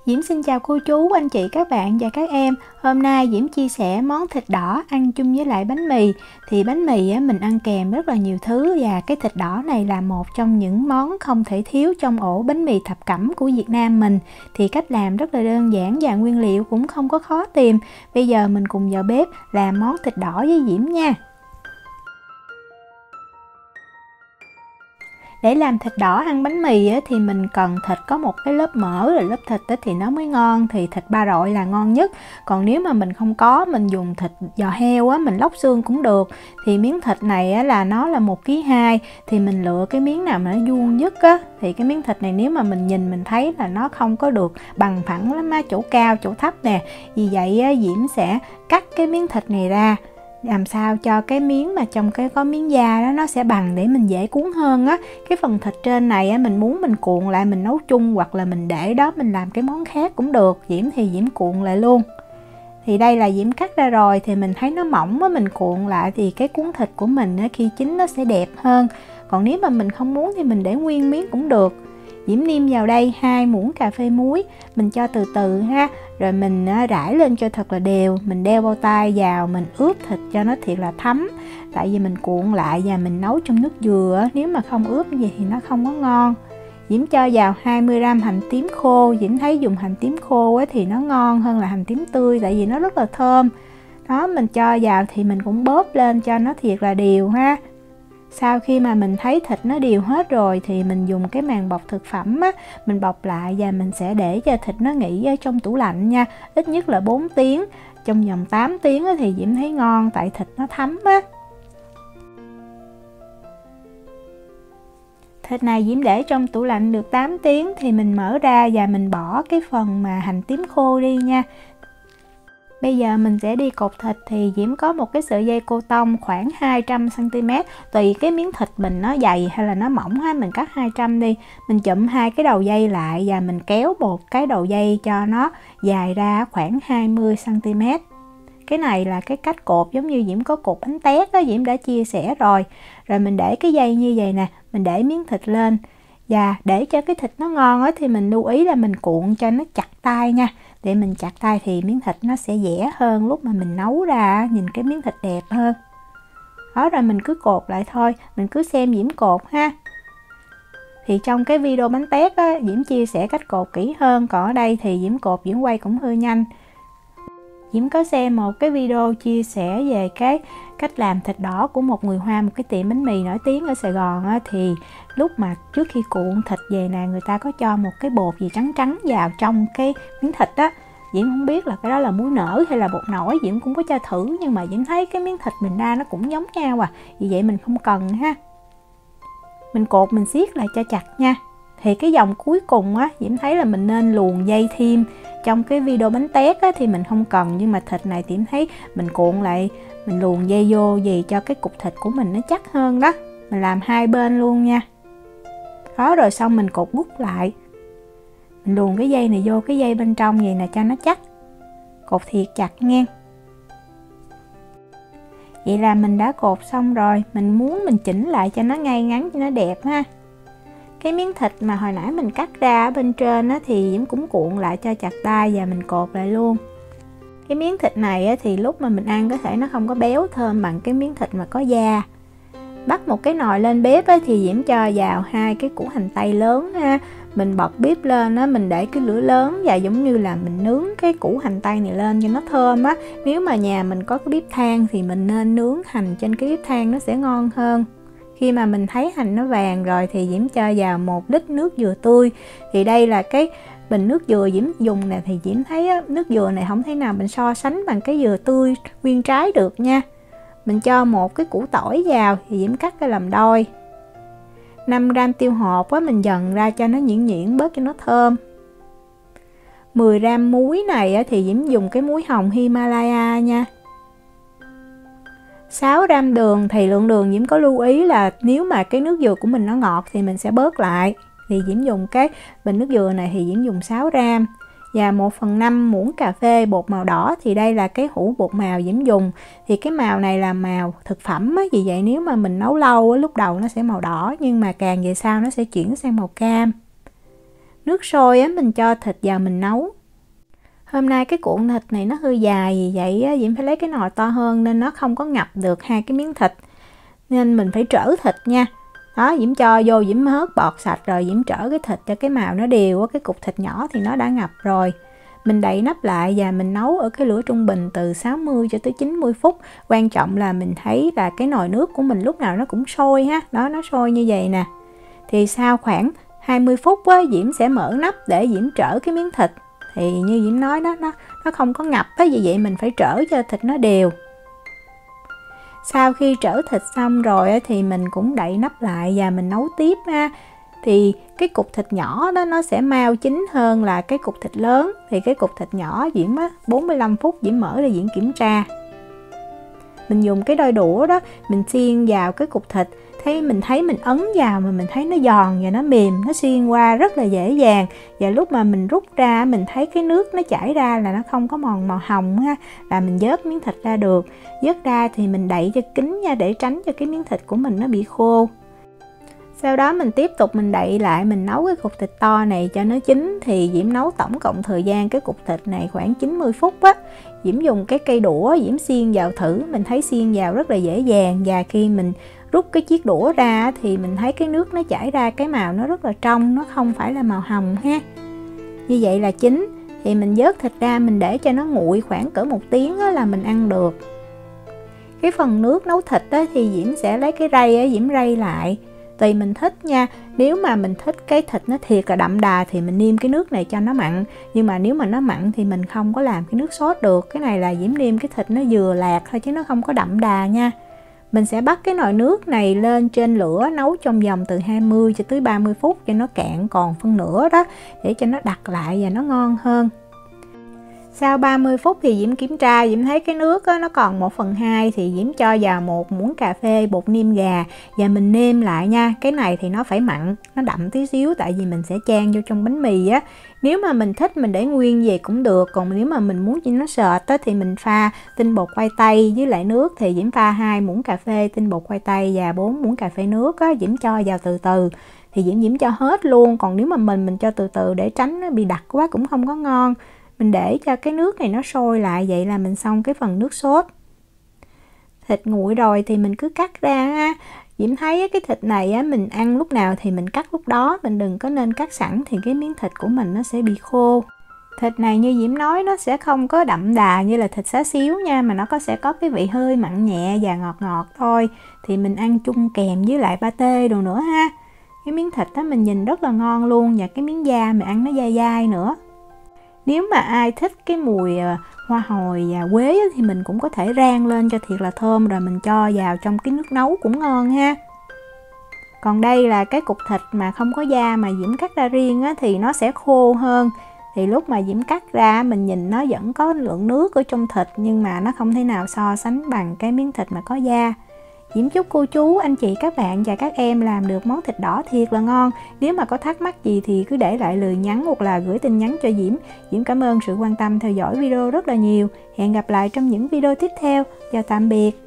Diễm xin chào cô chú, anh chị, các bạn và các em. Hôm nay Diễm chia sẻ món thịt đỏ ăn chung với lại bánh mì. Thì bánh mì mình ăn kèm rất là nhiều thứ, và cái thịt đỏ này là một trong những món không thể thiếu trong ổ bánh mì thập cẩm của Việt Nam mình. Thì cách làm rất là đơn giản và nguyên liệu cũng không có khó tìm. Bây giờ mình cùng vào bếp làm món thịt đỏ với Diễm nha. Để làm thịt đỏ ăn bánh mì thì mình cần thịt có một cái lớp mỡ, rồi lớp thịt thì nó mới ngon. Thì thịt ba rọi là ngon nhất. Còn nếu mà mình không có, mình dùng thịt giò heo mình lóc xương cũng được. Thì miếng thịt này là nó là 1,2 kg. Thì mình lựa cái miếng nào mà nó vuông nhất thì cái miếng thịt này nếu mà mình nhìn mình thấy là nó không có được bằng phẳng lắm chỗ cao chỗ thấp nè. Vì vậy Diễm sẽ cắt cái miếng thịt này ra, làm sao cho cái miếng mà trong cái có miếng da đó nó sẽ bằng để mình dễ cuốn hơn Cái phần thịt trên này mình muốn mình cuộn lại mình nấu chung, hoặc là mình để đó mình làm cái món khác cũng được. Diễm cuộn lại luôn. Thì đây là Diễm cắt ra rồi, thì mình thấy nó mỏng mình cuộn lại thì cái cuốn thịt của mình khi chín nó sẽ đẹp hơn. Còn nếu mà mình không muốn thì mình để nguyên miếng cũng được. Diễm nêm vào đây 2 muỗng cà phê muối, mình cho từ từ rồi mình rải lên cho thật là đều. Mình đeo bao tay vào, mình ướp thịt cho nó thiệt là thấm. Tại vì mình cuộn lại và mình nấu trong nước dừa, nếu mà không ướp như vậy thì nó không có ngon. Diễm cho vào 20 g hành tím khô. Diễm thấy dùng hành tím khô thì nó ngon hơn là hành tím tươi, tại vì nó rất là thơm. Đó, mình cho vào thì mình cũng bóp lên cho nó thiệt là đều Sau khi mà mình thấy thịt nó đều hết rồi thì mình dùng cái màng bọc thực phẩm mình bọc lại, và mình sẽ để cho thịt nó nghỉ ở trong tủ lạnh nha. Ít nhất là 4 tiếng. Trong vòng 8 tiếng thì Diễm thấy ngon, tại thịt nó thấm Thịt này Diễm để trong tủ lạnh được 8 tiếng thì mình mở ra và mình bỏ cái phần mà hành tím khô đi nha. Bây giờ mình sẽ đi cột thịt. Thì Diễm có một cái sợi dây cô tông khoảng 200 cm. Tùy cái miếng thịt mình nó dày hay là nó mỏng mình cắt 200 đi. Mình chụm 2 cái đầu dây lại và mình kéo một cái đầu dây cho nó dài ra khoảng 20 cm. Cái này là cái cách cột giống như Diễm có cột bánh tét Diễm đã chia sẻ rồi. Rồi mình để cái dây như vậy nè, mình để miếng thịt lên. Và để cho cái thịt nó ngon thì mình lưu ý là mình cuộn cho nó chặt tay nha. Để mình chặt tay thì miếng thịt nó sẽ dẻ hơn, lúc mà mình nấu ra nhìn cái miếng thịt đẹp hơn. Đó, rồi mình cứ cột lại thôi, mình cứ xem Diễm cột Thì trong cái video bánh tét Diễm chia sẻ cách cột kỹ hơn. Còn ở đây thì Diễm cột, Diễm quay cũng hơi nhanh. Diễm có xem một cái video chia sẻ về cái cách làm thịt đỏ của một người Hoa, một cái tiệm bánh mì nổi tiếng ở Sài Gòn Thì lúc mà trước khi cuộn thịt về nè, người ta có cho một cái bột gì trắng trắng vào trong cái miếng thịt Diễm không biết là cái đó là muối nở hay là bột nổi. Diễm cũng có cho thử, nhưng mà Diễm thấy cái miếng thịt mình ra nó cũng giống nhau Vì vậy mình không cần Mình cột, mình siết lại cho chặt nha. Thì cái vòng cuối cùng Diễm thấy là mình nên luồn dây thêm. Trong cái video bánh tét thì mình không cần, nhưng mà thịt này Diễm thấy mình cuộn lại, mình luồn dây vô gì cho cái cục thịt của mình nó chắc hơn đó. Mình làm hai bên luôn nha. Đó, rồi xong mình cột gút lại. Mình luồn cái dây này vô cái dây bên trong vậy nè cho nó chắc. Cột thiệt chặt nghe. Vậy là mình đã cột xong rồi. Mình muốn mình chỉnh lại cho nó ngay ngắn, cho nó đẹp Cái miếng thịt mà hồi nãy mình cắt ra ở bên trên thì Diễm cũng cuộn lại cho chặt tay và mình cột lại luôn. Cái miếng thịt này thì lúc mà mình ăn có thể nó không có béo thơm bằng cái miếng thịt mà có da. Bắt một cái nồi lên bếp thì Diễm cho vào 2 cái củ hành tây lớn Mình bật bếp lên mình để cái lửa lớn, và giống như là mình nướng cái củ hành tây này lên cho nó thơm Nếu mà nhà mình có cái bếp than thì mình nên nướng hành trên cái bếp than, nó sẽ ngon hơn. Khi mà mình thấy hành nó vàng rồi thì Diễm cho vào 1 lít nước dừa tươi. Thì đây là cái bình nước dừa Diễm dùng nè. Thì Diễm thấy nước dừa này không thể nào mình so sánh bằng cái dừa tươi nguyên trái được nha. Mình cho 1 cái củ tỏi vào thì Diễm cắt cái làm đôi. 5 g tiêu hột mình dần ra cho nó nhuyễn nhuyễn bớt cho nó thơm. 10 g muối này thì Diễm dùng cái muối hồng Himalaya nha. 6 g đường. Thì lượng đường Diễm có lưu ý là nếu mà cái nước dừa của mình nó ngọt thì mình sẽ bớt lại. Thì Diễm dùng cái bình nước dừa này thì Diễm dùng 6 g. Và 1/5 muỗng cà phê bột màu đỏ. Thì đây là cái hũ bột màu Diễm dùng. Thì cái màu này là màu thực phẩm vì vậy nếu mà mình nấu lâu lúc đầu nó sẽ màu đỏ, nhưng mà càng về sau nó sẽ chuyển sang màu cam. Nước sôi mình cho thịt vào mình nấu. Hôm nay cái cuộn thịt này nó hơi dài, vì vậy Diễm phải lấy cái nồi to hơn nên nó không có ngập được hai cái miếng thịt. Nên mình phải trở thịt nha. Đó, Diễm cho vô, Diễm hớt bọt sạch rồi Diễm trở cái thịt cho cái màu nó đều. Cái cục thịt nhỏ thì nó đã ngập rồi. Mình đậy nắp lại và mình nấu ở cái lửa trung bình từ 60 cho tới 90 phút. Quan trọng là mình thấy là cái nồi nước của mình lúc nào nó cũng sôi ha. Đó, nó sôi như vậy nè. Thì sau khoảng 20 phút á, Diễm sẽ mở nắp để Diễm trở cái miếng thịt. Thì như Diễm nói đó, nó không có ngập á, vì vậy mình phải trở cho thịt nó đều. Sau khi trở thịt xong rồi thì mình cũng đậy nắp lại và mình nấu tiếp ha. Thì cái cục thịt nhỏ đó nó sẽ mau chín hơn là cái cục thịt lớn. Thì cái cục thịt nhỏ Diễm 45 phút Diễm mở ra Diễm kiểm tra. Mình dùng cái đôi đũa đó, mình xiên vào cái cục thịt. Mình thấy mình ấn vào mà mình thấy nó giòn và nó mềm, nó xuyên qua rất là dễ dàng. Và lúc mà mình rút ra mình thấy cái nước nó chảy ra là nó không có màu hồng ha, là mình vớt miếng thịt ra được. Vớt ra thì mình đậy cho kín nha, để tránh cho cái miếng thịt của mình nó bị khô. Sau đó mình tiếp tục mình đậy lại, mình nấu cái cục thịt to này cho nó chín. Thì Diễm nấu tổng cộng thời gian cái cục thịt này khoảng 90 phút á. Diễm dùng cái cây đũa, Diễm xiên vào thử, mình thấy xiên vào rất là dễ dàng. Và khi mình rút cái chiếc đũa ra thì mình thấy cái nước nó chảy ra, cái màu nó rất là trong, nó không phải là màu hồng ha. Như vậy là chín. Thì mình vớt thịt ra, mình để cho nó nguội khoảng cỡ 1 tiếng là mình ăn được. Cái phần nước nấu thịt á, thì Diễm sẽ lấy cái rây á, Diễm rây lại. Tùy mình thích nha. Nếu mà mình thích cái thịt nó thiệt là đậm đà thì mình nêm cái nước này cho nó mặn. Nhưng mà nếu mà nó mặn thì mình không có làm cái nước sốt được. Cái này là Diễm nêm cái thịt nó vừa lạc thôi chứ nó không có đậm đà nha. Mình sẽ bắt cái nồi nước này lên trên lửa nấu trong vòng từ 20 cho tới 30 phút cho nó cạn còn phân nửa đó, để cho nó đặc lại và nó ngon hơn. Sau 30 phút thì Diễm kiểm tra, Diễm thấy cái nước nó còn 1/2 thì Diễm cho vào 1 muỗng cà phê bột nêm gà và mình nêm lại nha. Cái này thì nó phải mặn, nó đậm tí xíu tại vì mình sẽ chan vô trong bánh mì á. Nếu mà mình thích mình để nguyên về cũng được, còn nếu mà mình muốn cho nó sệt á thì mình pha tinh bột khoai tây với lại nước. Thì Diễm pha 2 muỗng cà phê tinh bột khoai tây và 4 muỗng cà phê nước á, Diễm cho vào từ từ. Thì Diễm cho hết luôn, còn nếu mà mình cho từ từ để tránh nó bị đặc quá cũng không có ngon. Mình để cho cái nước này nó sôi lại, vậy là mình xong cái phần nước sốt. Thịt nguội rồi thì mình cứ cắt ra ha. Diễm thấy cái thịt này á, mình ăn lúc nào thì mình cắt lúc đó, mình đừng có nên cắt sẵn thì cái miếng thịt của mình nó sẽ bị khô. Thịt này như Diễm nói nó sẽ không có đậm đà như là thịt xá xíu nha, mà nó sẽ có cái vị hơi mặn nhẹ và ngọt ngọt thôi. Thì mình ăn chung kèm với lại pate đồ nữa ha. Cái miếng thịt đó mình nhìn rất là ngon luôn, và cái miếng da mình ăn nó dai dai nữa. Nếu mà ai thích cái mùi hoa hồi và quế thì mình cũng có thể rang lên cho thiệt là thơm rồi mình cho vào trong cái nước nấu cũng ngon ha. Còn đây là cái cục thịt mà không có da mà Diễm cắt ra riêng á, thì nó sẽ khô hơn. Thì lúc mà Diễm cắt ra mình nhìn nó vẫn có lượng nước ở trong thịt, nhưng mà nó không thể nào so sánh bằng cái miếng thịt mà có da. Diễm chúc cô chú, anh chị, các bạn và các em làm được món thịt đỏ thiệt là ngon. Nếu mà có thắc mắc gì thì cứ để lại lời nhắn hoặc là gửi tin nhắn cho Diễm. Diễm cảm ơn sự quan tâm theo dõi video rất là nhiều. Hẹn gặp lại trong những video tiếp theo. Chào tạm biệt.